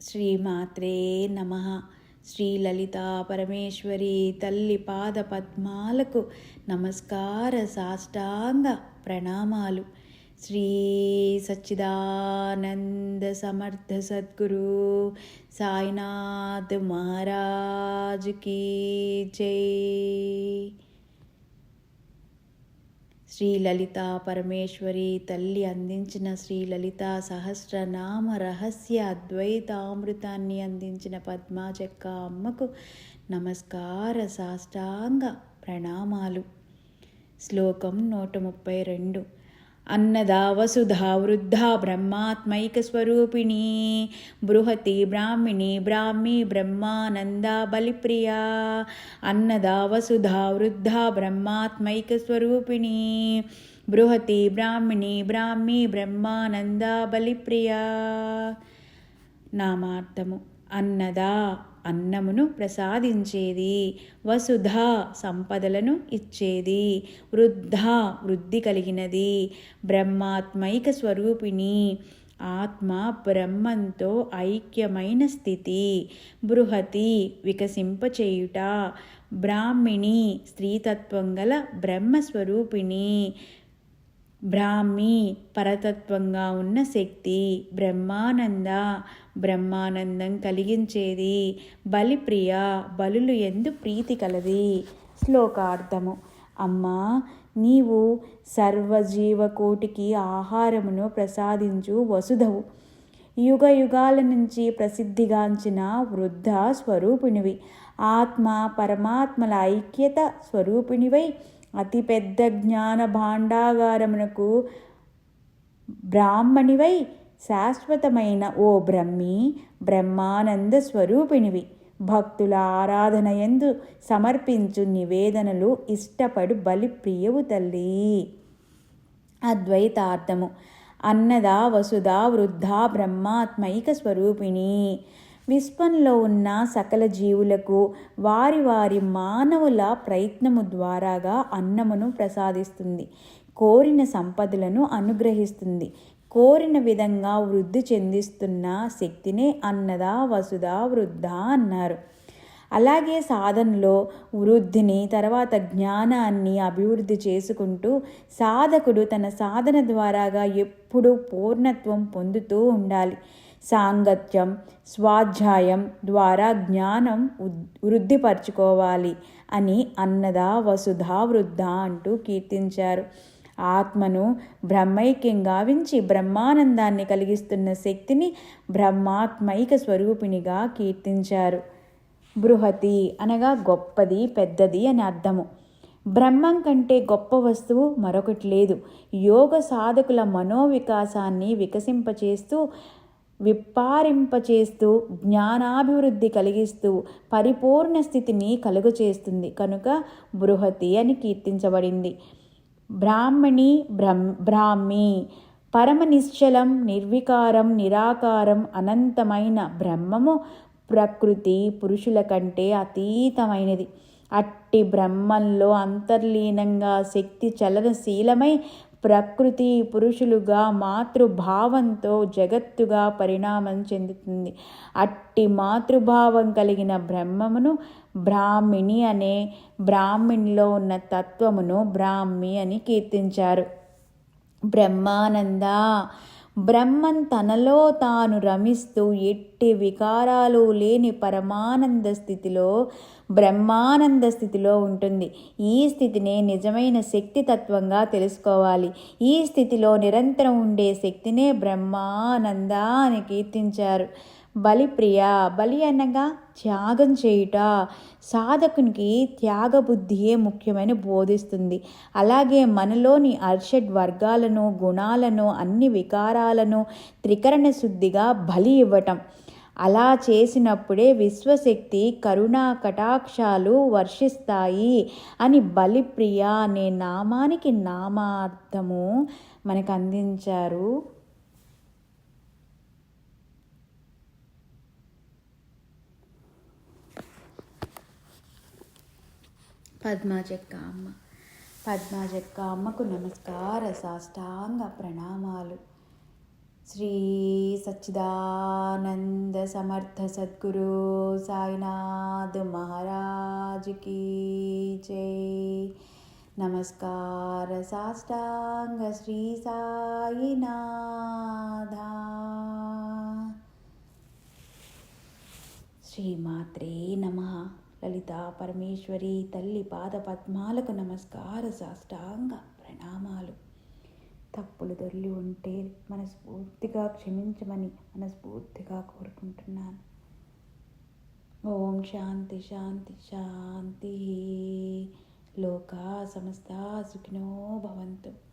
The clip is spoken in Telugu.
శ్రీమాత్రే నమః. శ్రీ లలితా పరమేశ్వరి తల్లి పాద పద్మాలకు నమస్కార సాష్టాంగ ప్రణామాలు. శ్రీ సచ్చిదానంద సమర్థ సద్గురు సాయినాథ్ మహారాజ్ కీ జై. శ్రీ లలితా పరమేశ్వరి తల్లి అందించిన శ్రీ లలితా సహస్రనామ రహస్య అద్వైతామృతాన్ని అందించిన పద్మాచక్క అమ్మకు నమస్కార సాష్టాంగ ప్రణామాలు. శ్లోకం 132. అన్నదా వసుధా వృద్ధా బ్రహ్మాత్మైక స్వరూపిణి బృహతి బ్రాహ్మిణి బ్రాహ్మీ బ్రహ్మానందా బలిప్రియా. అన్నదా వసుధా వృద్ధా బ్రహ్మాత్మైక స్వరూపిణి బృహతి బ్రాహ్మిణి బ్రాహ్మీ బ్రహ్మానందా బలిప్రియా. నామార్థము: అన్నదా అన్నమును ప్రసాదించేది, వసుధ సంపదలను ఇచ్చేది, వృద్ధ వృద్ధి కలిగినది, బ్రహ్మాత్మైక స్వరూపిణి ఆత్మ బ్రహ్మంతో ఐక్యమైన స్థితి, బృహతి వికసింపచేయుట, బ్రాహ్మిణి స్త్రీతత్వం గల బ్రహ్మస్వరూపిణి, బ్రాహ్మి పరతత్వంగా ఉన్న శక్తి, బ్రహ్మానంద బ్రహ్మానందం కలిగించేది, బలిప్రియ బలులు యందు ప్రీతి కలది. శ్లోకార్థము: అమ్మా, నీవు సర్వజీవకోటికి ఆహారమును ప్రసాదించు వసుధవు, యుగ యుగాల నుంచి ప్రసిద్ధిగాంచిన వృద్ధ స్వరూపిణివి, ఆత్మ పరమాత్మల ఐక్యత స్వరూపిణివై అతిపెద్ద జ్ఞాన భాండాగారమునకు బ్రాహ్మణివై శాశ్వతమైన ఓ బ్రహ్మి బ్రహ్మానంద స్వరూపిణివి, భక్తుల ఆరాధనయందు సమర్పించు నివేదనలు ఇష్టపడు బలిప్రియవు తల్లి. అద్వైతార్థము: అన్నదా వసుధా వృద్ధా బ్రహ్మాత్మైక స్వరూపిణి విశ్వంలో ఉన్న సకల జీవులకు వారి వారి మానవుల ప్రయత్నము ద్వారాగా అన్నమును ప్రసాదిస్తుంది, కోరిన సంపదలను అనుగ్రహిస్తుంది, కోరిన విధంగా వృద్ధి చెందిస్తున్న శక్తినే అన్నదా వసుధా వృద్ధ అన్నారు. అలాగే సాధనలో వృద్ధిని, తర్వాత జ్ఞానాన్ని అభివృద్ధి చేసుకుంటూ సాధకుడు తన సాధన ద్వారాగా ఎప్పుడూ పూర్ణత్వం పొందుతూ ఉండాలి. సాంగత్యం, స్వాధ్యాయం ద్వారా జ్ఞానం వృద్ధిపరచుకోవాలి అని అన్నదా వసుధా వృద్ధ అంటూ కీర్తించారు. ఆత్మను బ్రహ్మైక్యం గావించి బ్రహ్మానందాన్ని కలిగిస్తున్న శక్తిని బ్రహ్మాత్మైక స్వరూపిణిగా కీర్తించారు. బృహతి అనగా గొప్పది, పెద్దది అని అర్థము. బ్రహ్మం కంటే గొప్ప వస్తువు మరొకటి లేదు. యోగ సాధకుల మనోవికాసాన్ని వికసింపచేస్తూ, విప్పారింపచేస్తూ, జ్ఞానాభివృద్ధి కలిగిస్తూ పరిపూర్ణ స్థితిని కలుగచేస్తుంది కనుక బృహతి అని కీర్తించబడింది. బ్రాహ్మణి బ్రాహ్మి పరమ నిశ్చలం, నిర్వికారం, నిరాకారం, అనంతమైన బ్రహ్మము ప్రకృతి పురుషుల కంటే అతీతమైనది. అట్టి బ్రహ్మంలో అంతర్లీనంగా శక్తి చలనశీలమై ప్రకృతి పురుషులుగా మాతృభావంతో జగత్తుగా పరిణామం చెందుతుంది. అట్టి మాతృభావం కలిగిన బ్రహ్మమును బ్రాహ్మిణి అనే, బ్రాహ్మణిలో ఉన్న తత్వమును బ్రాహ్మి అని కీర్తించారు. బ్రహ్మానంద బ్రహ్మం తనలో తాను రమిస్తూ ఎట్టి వికారాలు లేని పరమానంద స్థితిలో, బ్రహ్మానంద స్థితిలో ఉంటుంది. ఈ స్థితినే నిజమైన శక్తి తత్వంగా తెలుసుకోవాలి. ఈ స్థితిలో నిరంతరం ఉండే శక్తినే బ్రహ్మానంద అని కీర్తించారు. బలిప్రియ బలి అనగా త్యాగం చేయుట. సాధకునికి త్యాగబుద్ధియే ముఖ్యమని బోధిస్తుంది. అలాగే మనలోని అర్షడ్ వర్గాలను, గుణాలను, అన్ని వికారాలను త్రికరణ శుద్ధిగా బలి ఇవ్వటం. అలా చేసినప్పుడే విశ్వశక్తి కరుణా కటాక్షాలు వర్షిస్తాయి అని బలిప్రియ అనే నామానికి నామార్థము మనకు అందించారు. పద్మాచక్క అమ్మ. పద్మాచక్క అమ్మకు నమస్కార సాష్టాంగ ప్రణామాలు. శ్రీ సచ్చిదానంద సమర్థ సద్గురు సాయినాథ్ మహారాజ్ కీ జై. నమస్కార సాష్టాంగ శ్రీ సాయినాథ. శ్రీమాత్రే నమః. లలితా పరమేశ్వరి తల్లి పాద పద్మాలకు నమస్కార సాష్టాంగ ప్రణామాలు. తప్పులు దొర్లి ఉంటే మనస్ఫూర్తిగా క్షమించమని మనస్ఫూర్తిగా కోరుకుంటున్నాను. ఓం శాంతి శాంతి శాంతి. లోకా సమస్తా సుఖినో భవంతు.